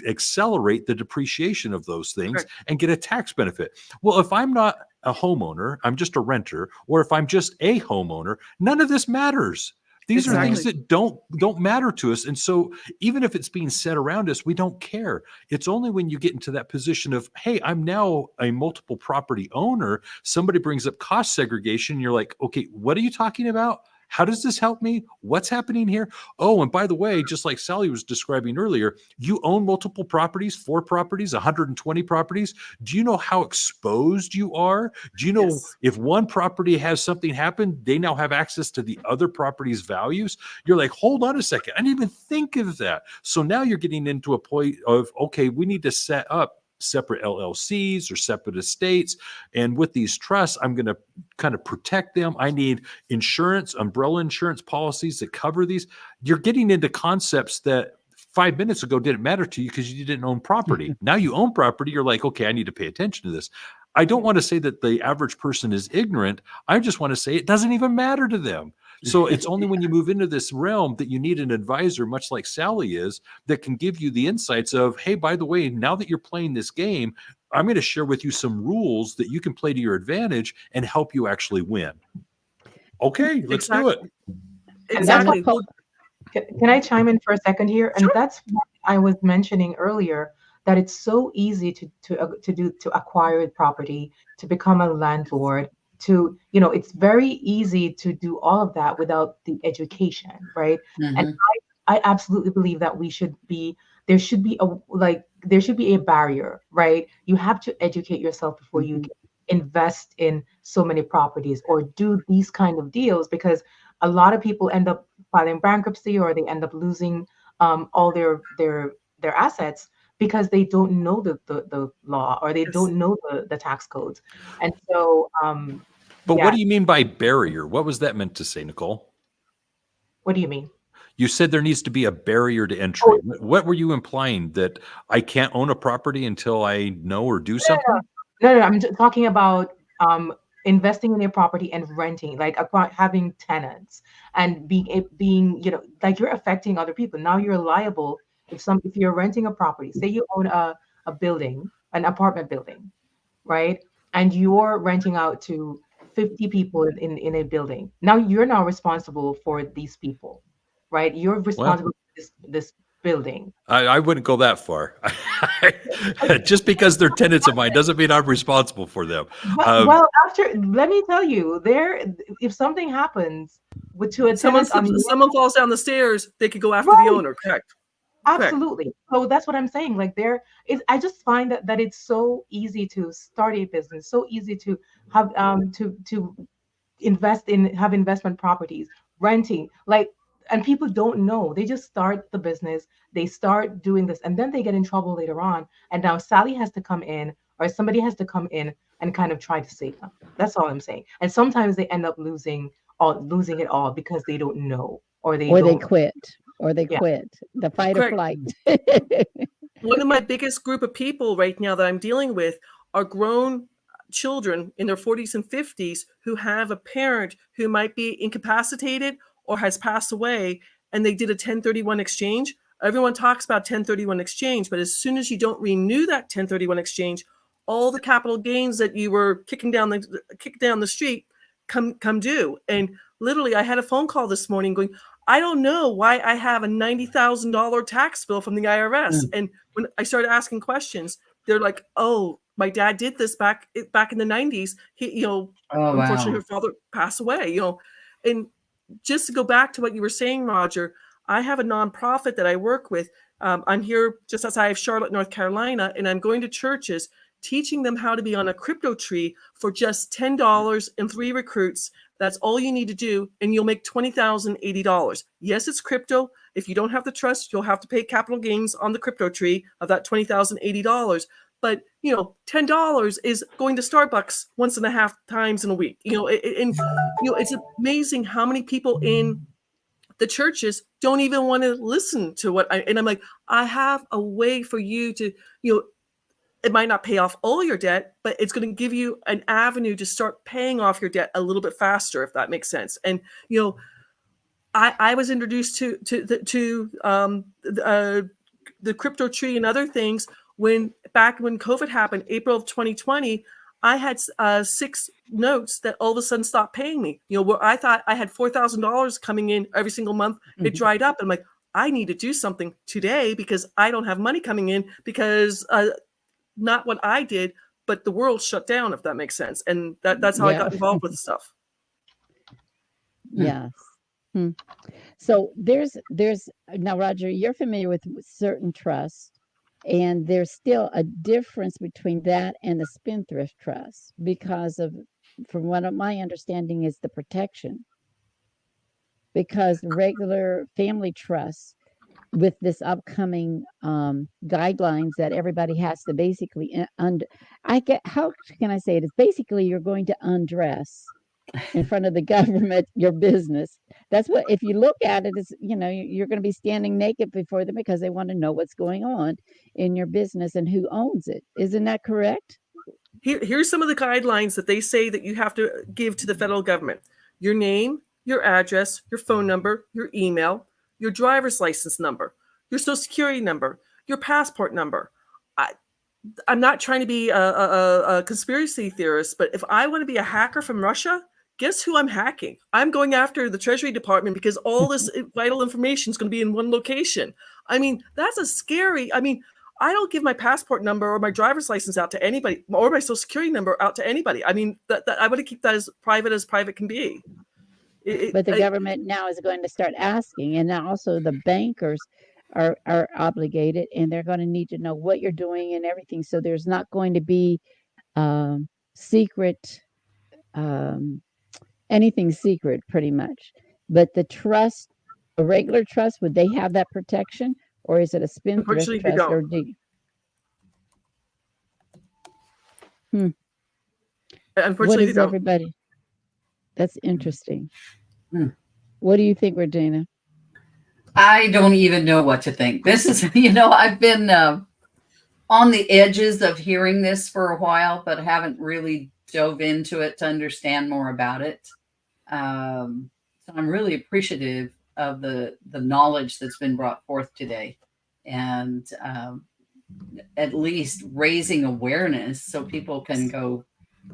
accelerate the depreciation of those things and get a tax benefit. Well, if I'm not a homeowner, I'm just a renter, or if I'm just a homeowner, none of this matters. These are things that don't matter to us. And so even if it's being said around us, we don't care. It's only when you get into that position of, hey, I'm now a multiple property owner, somebody brings up cost segregation, you're like, okay, what are you talking about? How does this help me? What's happening here? Oh, and by the way, just like Sally was describing earlier, you own multiple properties, 4 properties, 120 properties. Do you know how exposed you are? Do you know if one property has something happen, they now have access to the other property's values? You're like, hold on a second. I didn't even think of that. So now you're getting into a point of, okay, we need to set up separate LLCs or separate estates. And with these trusts, I'm going to kind of protect them. I need insurance, umbrella insurance policies that cover these. You're getting into concepts that 5 minutes ago didn't matter to you because you didn't own property. Now you own property. You're like, okay, I need to pay attention to this. I don't want to say that the average person is ignorant. I just want to say it doesn't even matter to them. So it's only when you move into this realm that you need an advisor, much like Sally is, that can give you the insights of, hey, by the way, now that you're playing this game, I'm going to share with you some rules that you can play to your advantage and help you actually win. Okay, let's do it. Exactly. Can I chime in for a second here? And Sure. that's what I was mentioning earlier, that it's so easy to acquire property, to become a landlord, to, it's very easy to do all of that without the education, right? And Mhm. I absolutely believe that there should be a barrier, right? You have to educate yourself before you Mhm. can invest in so many properties or do these kind of deals, because a lot of people end up filing bankruptcy, or they end up losing all their assets because they don't know the law, or they Yes. don't know the tax codes. And so But what yeah. do you mean by barrier? What was that meant to say, Nicole? What do you mean? You said there needs to be a barrier to entry. Oh, What were you implying? That I can't own a property until I know or do no, something? no, no, I'm talking about investing in a property and renting, like having tenants and being, like you're affecting other people. Now you're liable if you're renting a property. Say you own a building, an apartment building, right? And you're renting out to 50 people in a building. Now you're now responsible for these people, right? You're Well, responsible for this building. I wouldn't go that far. Just because they're tenants of mine doesn't mean I'm responsible for them. Um, Well, after, let me tell you, if something happens to a Someone tenant slips, on your, someone falls down the stairs, they could go after the right, owner. Correct. Correct. absolutely. So that's what I'm saying. Like I just find that it's so easy to start a business, so easy to to have investment properties, renting, like, and people don't know. They just start the business, they start doing this, and then they get in trouble later on. And now Sally has to come in, or somebody has to come in and kind of try to save them. That's all I'm saying. And sometimes they end up losing it all because they don't know, or they Or they don't. quit. Or they Yeah. quit. The fight or Correct. flight. One of my biggest group of people right now that I'm dealing with are grown children in their 40s and 50s who have a parent who might be incapacitated or has passed away, and they did a 1031 exchange. Everyone talks about 1031 exchange, but as soon as you don't renew that 1031 exchange, all the capital gains that you were kicking down the street come due. And literally, I had a phone call this morning going, I don't know why I have a $90,000 tax bill from the IRS. Mm. And when I started asking questions, they're like, "Oh, my dad did this back in the 90s. He, Oh, unfortunately, wow. her father passed away. And just to go back to what you were saying, Roger, I have a nonprofit that I work with. I'm here just outside of Charlotte, North Carolina, and I'm going to churches teaching them how to be on a crypto tree for just $10 and 3 recruits. That's all you need to do, and you'll make $20,080. Yes, it's crypto. If you don't have the trust, you'll have to pay capital gains on the crypto tree of that $20,080. But $10 is going to Starbucks once and a half times in a week. It's amazing how many people in the churches don't even want to listen to and I'm like, I have a way for you to, it might not pay off all your debt, but it's going to give you an avenue to start paying off your debt a little bit faster, if that makes sense. And I was introduced the crypto tree and other things back when COVID happened, April of 2020. I had 6 notes that all of a sudden stopped paying me. Where I thought I had $4,000 coming in every single month, it Mhm. dried up. I'm like, I need to do something today because I don't have money coming in because not what I did, but the world shut down, if that makes sense. And that's how I Yeah. got involved with stuff. Yes. Hmm. So there's now, Roger, you're familiar with certain trusts, and there's still a difference between that and the spendthrift trust because of, from what my understanding is, the protection. Because the regular family trusts, with this upcoming guidelines that everybody has to basically how can I say it? It's basically you're going to undress in front of the government your business. That's what, if you look at it, it's, you're going to be standing naked before them because they want to know what's going on in your business and who owns it. Isn't that correct? Here's some of the guidelines that they say that you have to give to the federal government: your name, your address, your phone number, your email, your driver's license number, your social security number, your passport number. I'm not trying to be a conspiracy theorist, but if I want to be a hacker from Russia, guess who I'm hacking? I'm going after the Treasury Department because all this vital information is going to be in one location. I mean, that's a scary. I mean, I don't give my passport number or my driver's license out to anybody, or my social security number out to anybody. I mean, that I want to keep that as private can be. But the government now is going to start asking, and now also the bankers are obligated, and they're going to need to know what you're doing and everything. So there's not going to be secret, anything secret, pretty much. But the trust, a regular trust, would they have that protection, or is it a spendthrift Unfortunately, they trust? Or don't. what Unfortunately, is they don't. everybody? That's interesting. Hmm. What do you think, Regina? I don't even know what to think. This is, I've been on the edges of hearing this for a while, but haven't really dove into it to understand more about it. So I'm really appreciative of the knowledge that's been brought forth today, and at least raising awareness so people can go.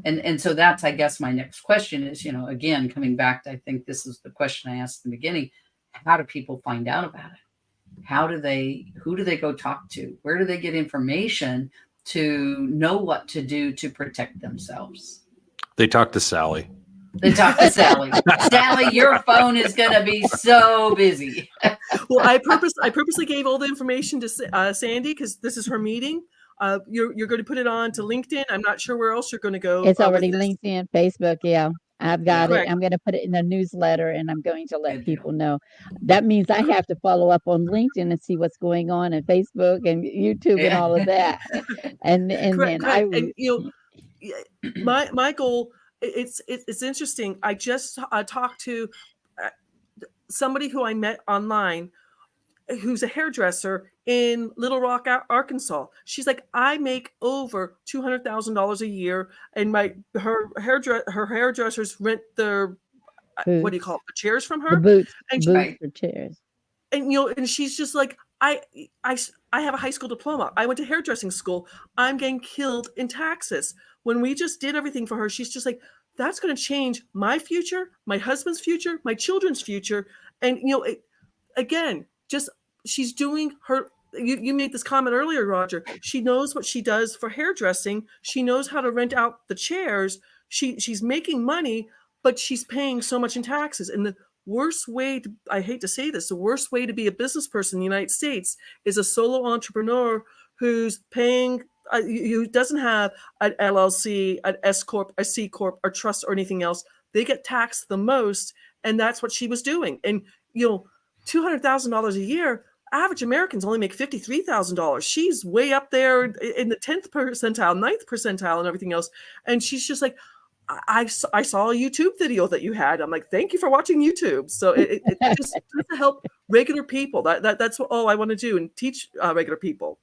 And so that's, I guess, my next question is, again, coming back to, I think this is the question I asked in the beginning, how do people find out about it? Who do they go talk to? Where do they get information to know what to do to protect themselves? They talk to Sally. They talk to Sally. Sally, your phone is going to be so busy. Well, I purposely gave all the information to Sandy because this is her meeting. You're going to put it on to LinkedIn. I'm not sure where else you're going to go. It's already LinkedIn, Facebook. Yeah, I've got Correct. it. I'm going to put it in a newsletter, and I'm going to let Good people know. That means I have to follow up on LinkedIn and see what's going on in Facebook and YouTube and all of that. And Correct, then I and my goal. It's interesting. I just talked to somebody who I met online, who's a hairdresser in Little Rock, Arkansas. She's like, I make over $200,000 a year, and her hairdressers rent their what do you call it, the chairs from her, the boots, and boots for chairs. And and she's just like, I have a high school diploma. I went to hairdressing school. I'm getting killed in taxes. When we just did everything for her, she's just like, that's going to change my future, my husband's future, my children's future. And again, just she's doing her. You made this comment earlier, Roger. She knows what she does for hairdressing. She knows how to rent out the chairs. She's making money, but she's paying so much in taxes. And the worst way to, I hate to say this, the worst way to be a business person in the United States is a solo entrepreneur who's paying, who doesn't have an LLC, an S Corp, a C Corp, or trust or anything else. They get taxed the most. And that's what she was doing. And, $200,000 a year, average Americans only make $53,000. She's way up there in the 10th percentile, 9th percentile, and everything else. And she's just like, I saw a YouTube video that you had. I'm like, thank you for watching YouTube. So it just to help regular people. That's all I want to do and teach regular people.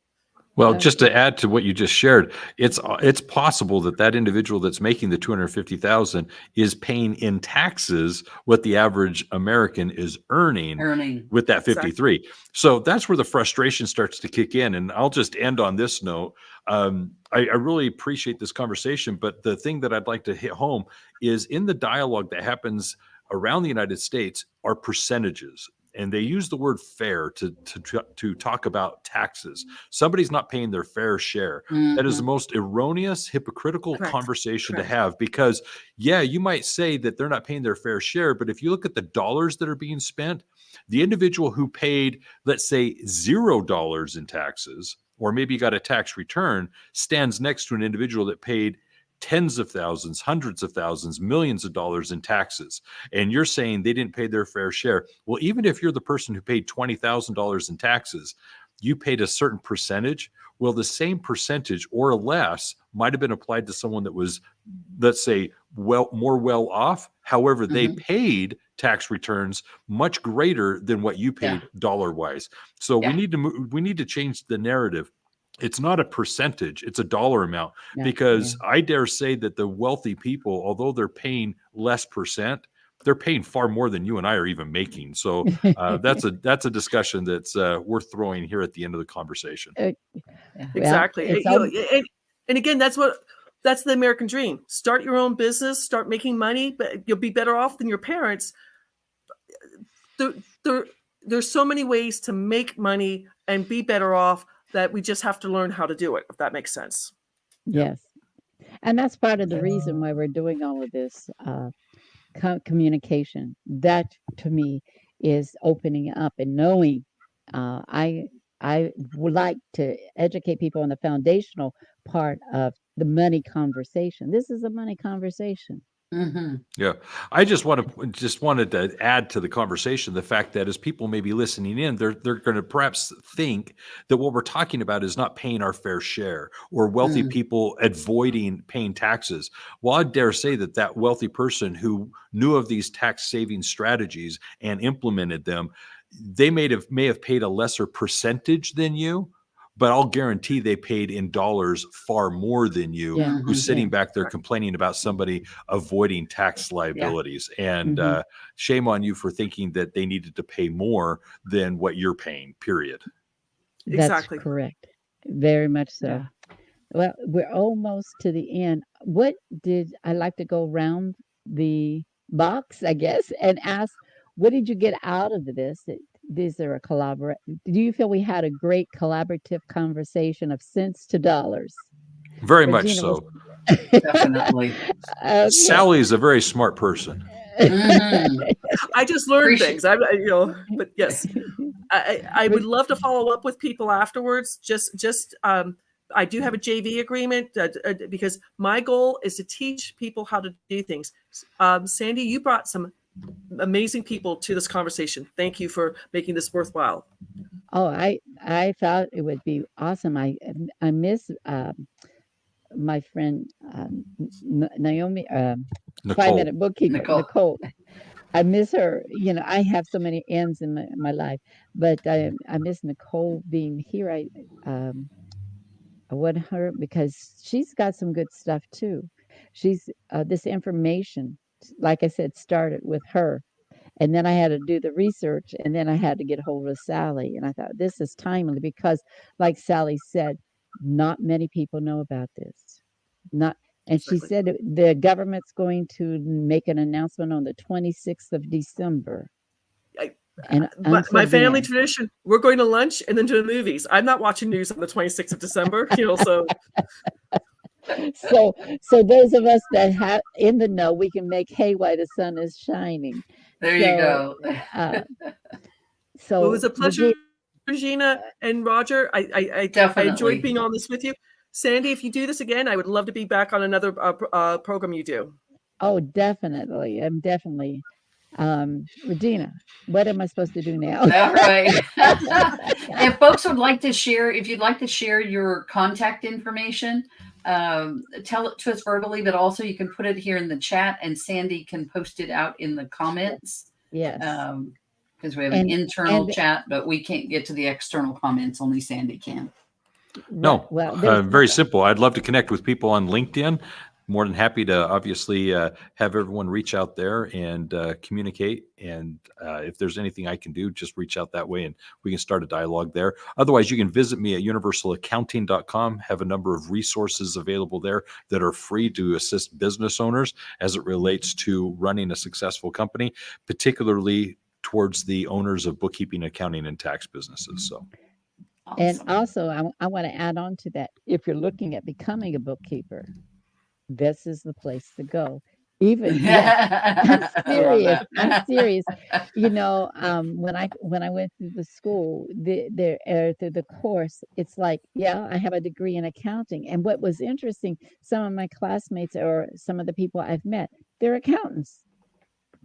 Well, just to add to what you just shared, it's possible that individual that's making the $250,000 is paying in taxes what the average American is earning with that 53. Exactly. So that's where the frustration starts to kick in. And I'll just end on this note. I really appreciate this conversation, but the thing that I'd like to hit home is in the dialogue that happens around the United States are percentages. And they use the word fair to talk about taxes. Somebody's not paying their fair share. Mm-hmm. That is the most erroneous, hypocritical conversation to have, because, yeah, you might say that they're not paying their fair share, but if you look at the dollars that are being spent, the individual who paid, let's say, $0 in taxes, or maybe got a tax return, stands next to an individual that paid tens of thousands, hundreds of thousands, millions of dollars in taxes. And you're saying they didn't pay their fair share. Well, even if you're the person who paid $20,000 in taxes, you paid a certain percentage. Well, the same percentage or less might have been applied to someone that was, let's say, more well off. However, they paid tax returns much greater than what you paid dollar wise. So we need to change the narrative. It's not a percentage, it's a dollar amount, because I dare say that the wealthy people, although they're paying less percent, they're paying far more than you and I are even making. So that's a discussion that's worth throwing here at the end of the conversation. Exactly. And again, that's that's the American dream. Start your own business, start making money, but you'll be better off than your parents. There's so many ways to make money and be better off that we just have to learn how to do it, if that makes sense. Yes. And that's part of the reason why we're doing all of this communication. That to me is opening up and knowing. I would like to educate people on the foundational part of the money conversation. This is a money conversation. Yeah, I just wanted to add to the conversation the fact that as people may be listening in, they're going to perhaps think that what we're talking about is not paying our fair share or wealthy people avoiding paying taxes. Well, I dare say that wealthy person who knew of these tax saving strategies and implemented them, they may have paid a lesser percentage than you. But I'll guarantee they paid in dollars far more than you, who's sitting back there complaining about somebody avoiding tax liabilities. And shame on you for thinking that they needed to pay more than what you're paying, period. Exactly. That's correct. Very much so. Yeah. Well, we're almost to the end. I like to go around the box, I guess, and ask, what did you get out of this? Is there a do you feel we had a great collaborative conversation of Cents-2-Dollars? Very much Regina so. Definitely. Okay. Sally is a very smart person. I just learned Appreciate- things. But yes, I would love to follow up with people afterwards. I do have a JV agreement because my goal is to teach people how to do things. Sandy, you brought some amazing people to this conversation. Thank you for making this worthwhile. Oh, I thought it would be awesome. I miss my friend Naomi, Nicole. 5-minute bookkeeper, Nicole. I miss her. I have so many ends in my life, but I miss Nicole being here. I want her because she's got some good stuff too. She's this information, like I said, started with her. And then I had to do the research, and then I had to get hold of Sally. And I thought, this is timely because, like Sally said, not many people know about this. And she said the government's going to make an announcement on the 26th of December. And my family tradition, we're going to lunch and then to the movies. I'm not watching news on the 26th of December, so. So those of us that have in the know, we can make hay while the sun is shining. There you go. So it was a pleasure, Regina and Roger. I enjoyed being on this with you. Sandy, if you do this again, I would love to be back on another program you do. Oh, definitely. I'm definitely. Regina, what am I supposed to do now? All right. If folks would like to share, if you'd like to share your contact information, tell it to us verbally, but also you can put it here in the chat and Sandy can post it out in the comments. Yes. Because we have an internal chat, but we can't get to the external comments. Only Sandy can. No, very simple. I'd love to connect with people on LinkedIn. More than happy to obviously have everyone reach out there and communicate. And if there's anything I can do, just reach out that way and we can start a dialogue there. Otherwise, you can visit me at universalaccounting.com. Have a number of resources available there that are free to assist business owners as it relates to running a successful company, particularly towards the owners of bookkeeping, accounting, and tax businesses. So. Awesome. And also, I want to add on to that. If you're looking at becoming a bookkeeper, this is the place to go. I'm serious. When I went through the school, through the course, it's like, I have a degree in accounting. And what was interesting, some of my classmates or some of the people I've met, they're accountants,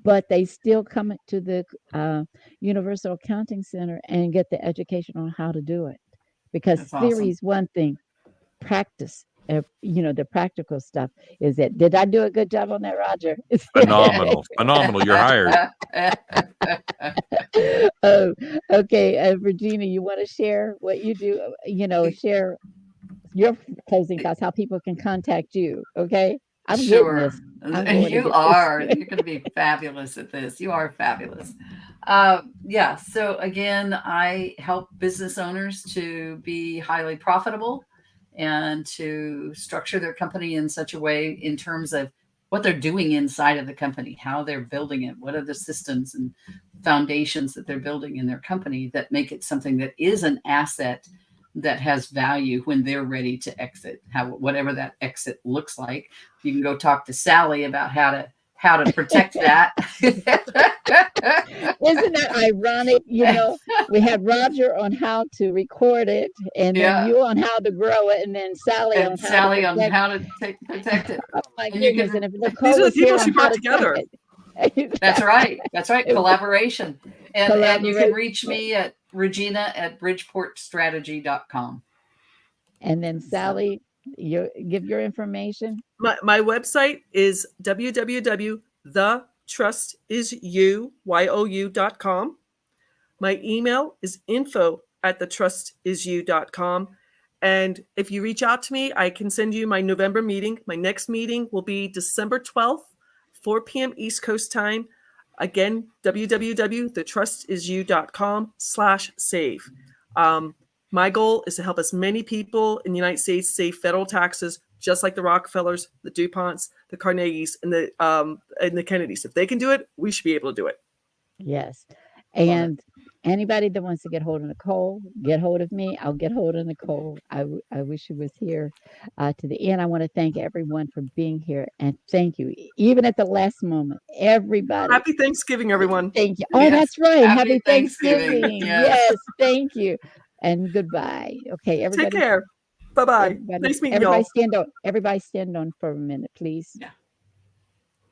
but they still come to the Universal Accounting Center and get the education on how to do it. Because That's theory awesome. is one thing, practice. The practical stuff is it. Did I do a good job on that, Roger? Phenomenal. You're hired. Oh, okay. Regina, you want to share what you do? Share your closing thoughts, how people can contact you. Okay. I'm sure. You are. You're going to be fabulous at this. You are fabulous. So again, I help business owners to be highly profitable and to structure their company in such a way in terms of what they're doing inside of the company, how they're building it, what are the systems and foundations that they're building in their company that make it something that is an asset that has value when they're ready to exit, whatever that exit looks like. You can go talk to Sally about how to protect that. Isn't that ironic? We had Roger on how to record it, and then you on how to grow it, and then Sally on and how Sally to on how to protect it. Oh my And you goodness! can, And if These Nicole are the was here people on she how brought to together. type it. That's right. That's right. Collaboration. And you can Collaboration. reach me at Regina@bridgeportstrategy.com. And then Sally, you give your information. My website is www.thetrustisyou.com. My email is info@thetrustisyou.com. And if you reach out to me, I can send you my November meeting. My next meeting will be December 12th, 4 p.m. East Coast time. Again, www.thetrustisyou.com/save. My goal is to help as many people in the United States save federal taxes, just like the Rockefellers, the DuPonts, the Carnegies, and the Kennedys. If they can do it, we should be able to do it. Yes. And anybody that wants to get hold of Nicole, get hold of me. I'll get hold of Nicole. I wish she was here to the end. I want to thank everyone for being here. And thank you. Even at the last moment, everybody. Happy Thanksgiving, everyone. Thank you. Oh, Yes. that's right. Happy Happy Thanksgiving. Thanksgiving. Yes. Yes. Thank you. And goodbye. Okay, everybody. Take care. Bye-bye. Everybody, Nice meeting y'all. everybody stand on for a minute, please. Yeah.